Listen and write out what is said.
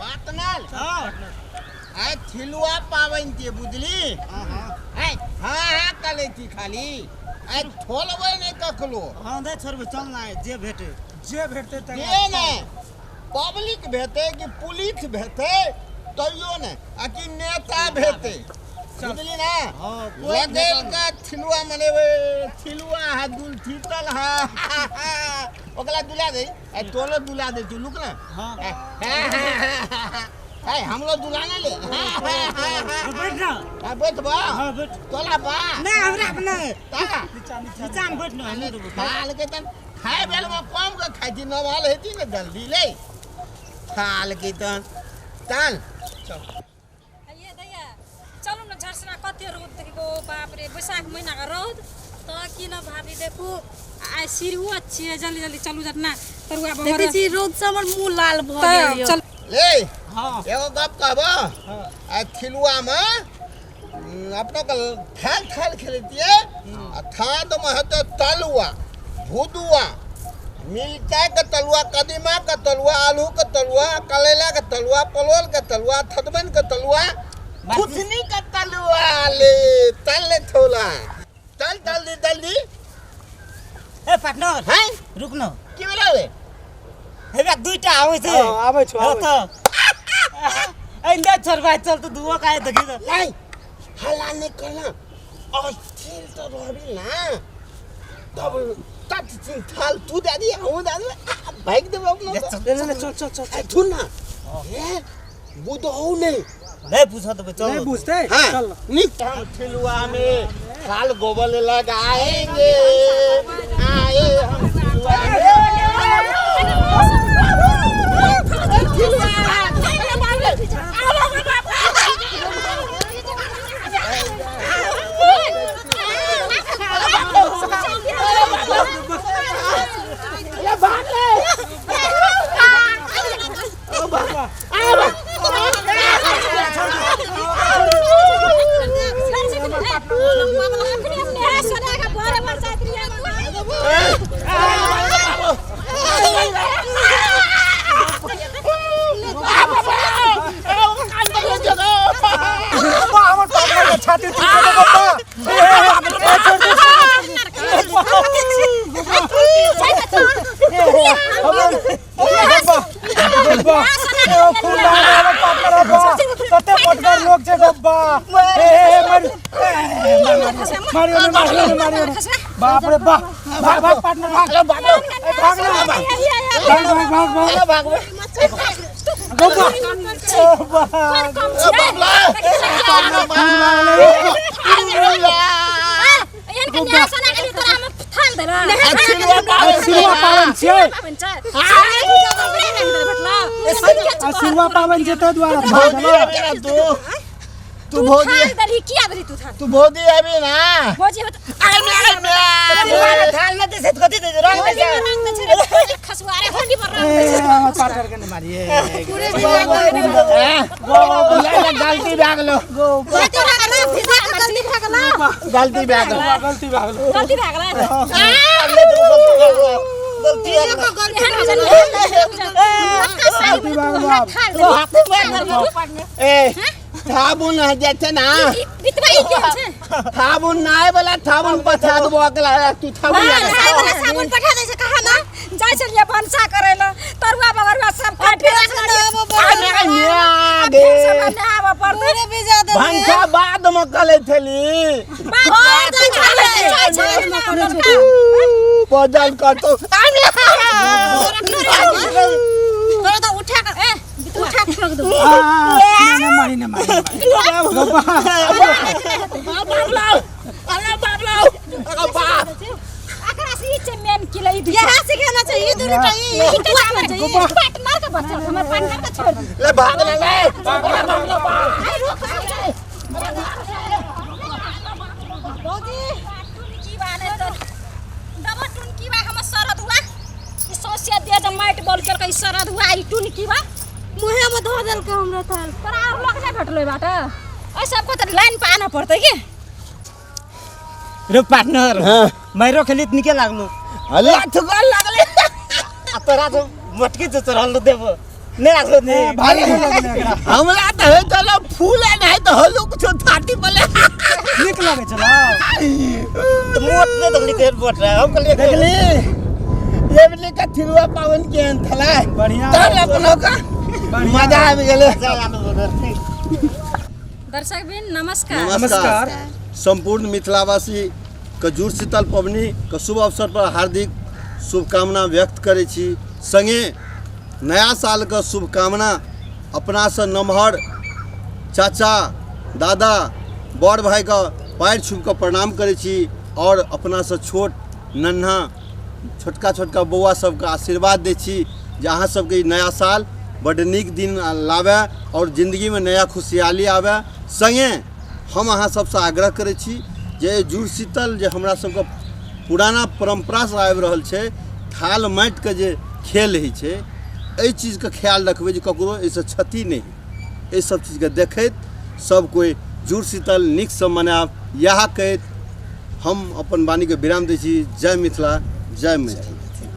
पातनल आय थिलुआ पावन के बुझली हां हां कले थी खाली आय थोलवे नहीं कखलो हां दे छोड़बे चल ना जे भेटे त ये ने पब्लिक भेटे कि पुलिस भेटे तइयो ने आ कि नेता भेटे बुझली ना लगेल का थिलुआ मने थिलुआ हा दुल थीतल हा ओकला दुला दे ए तोलो दुला दे तू लुक ना हां हाय हम लोग दुलाने ले बैठ ना बैठ बा हां बैठ तोला बा ना हमरा अपने ताका नीचा में बैठ ना नहीं तो खाल के तन खाए बेल में कम के खाई थी नवाल हेती ना जल्दी ले खाल के तन चल चल ये दैया चलू न झरसना कते रोद देखो बाप रे बैसाख महीना का रोद तो किन भाभी देखू आ सिरहु अच्छी है जल्दी जल्दी चलू जतना तरुआ बहर देखै छी रोद से हमर मुंह लाल भ गेल चल ले हां एगो गप कहबो आ थिलुआ में अपना कल खेल खेल खेलतिए आ था तो महतो तलुआ भूदुआ मिलका का तलुआ कदीमा का तलुआ आलू का तलुआ कलेला का तलुआ पलोल का तलुआ थदबन का तलुआ खुदनी का तलुआ ले तल थोला चल जल्दी जल्दी ए पार्टनर हैं रुक न की बोला रे हेबा दुईटा आवे छे आवे छ हो त ऐंदा छोरबा चल त दुओ काहे देखि त नहीं हला नहीं करना और स्थिर तो रहबी ना तब तब थाल तू दादी हम दादी बाइक दे अपना ले चल ए सुन ना ए बुदो हो नहीं नहीं पूछा तो चल नहीं बुझते हाँ चल निकल ठिलुआ में काल गोबर लगाएंगे आए हम ठिलुआ छाती ठीक लोग छे गब्बा मारियो बाप रे बाप भाग भाग पार्टनर भाग भाग भाग गब्बा सिलवा पावन जे तो द्वारा तू भोजी दरी किया दरी तू था तू भोजी अभी ना भोजी थाल न दे से कति दे रंग दे खसवारे होंडी पर रंग पार्टनर के मारिए गलती भाग लो गलती भाग लो थाबुन जैसे ना थाबुन नाय वाला थाबुन पछा दबो अगला तू थाबुन साबुन पठा दे से कहा ना जाय छलिए भनसा करे ल तरुआ बगरुआ सब काटे भनसा बाद में कले थली बदल कर तो तो उठा कर ए उठा के रख दो मारी गब्बा अकरा से इचे मेन किले यहां से कहना चाहिए दूर चाहिए पार्ट मार के बच्चा हमर पार्टनर का छोड़ ले भाग ले अरे रुक भौजी की बाने तो डबल टून की बा हम सरद हुआ ई सोसिया दे द माइट बोल कर के सरद हुआ ई टून की बा मुहे में धो देल के हमरा थाल पर और लोग से भेटलो बाटा ए सबको तो लाइन पे आना पड़ता है के रे पार्टनर मैरो खेलित निके लागलो हल्ला थुगल लागले तोरा तो मटकी तो चढ़ल देबो नहीं रखो नहीं भारी नहीं लगले एकरा हमरा तो है चलो फूल है नहीं तो हलो कुछ थाटी बोले निक लगे चलो तो मोट ने तो लिखे बोट रहा है हम कल देखली ये भी का थिलुआ पावन के अंथला बढ़िया चल अपनो का मजा आ गेले दर्शक बिन नमस्कार नमस्कार संपूर्ण मिथिलावासी के जुड़ शीतल पबनी के शुभ अवसर पर हार्दिक शुभकामना व्यक्त करै छी संगे नया साल के शुभकामना अपना से नमहर चाचा दादा बड़ भाई के पैर छू के प्रणाम करै छी और अपना से छोट नन्हा छोटका छोटका बौआ सबके आशीर्वाद दै छी जे अहाँ सबके नया साल बड़ नीक दिन लावे और जिंदगी में नया खुशहाली आवे संगे हम अहाँ सबसे आग्रह करै छी जे जुड़ शीतल जे हमरा सबके पुराना परंपरा से आबि रहल छै थाल माटि के जे खेल होइ छै एहि चीज के ख्याल रखबै जे ककरो एहिसँ क्षति नहि एहि सब चीज के देखैत सब कोई जुड़ शीतल नीक से मनाब इएह कहैत हम अपन वाणी के विराम दै छी। जय मिथिला जय मैथिली।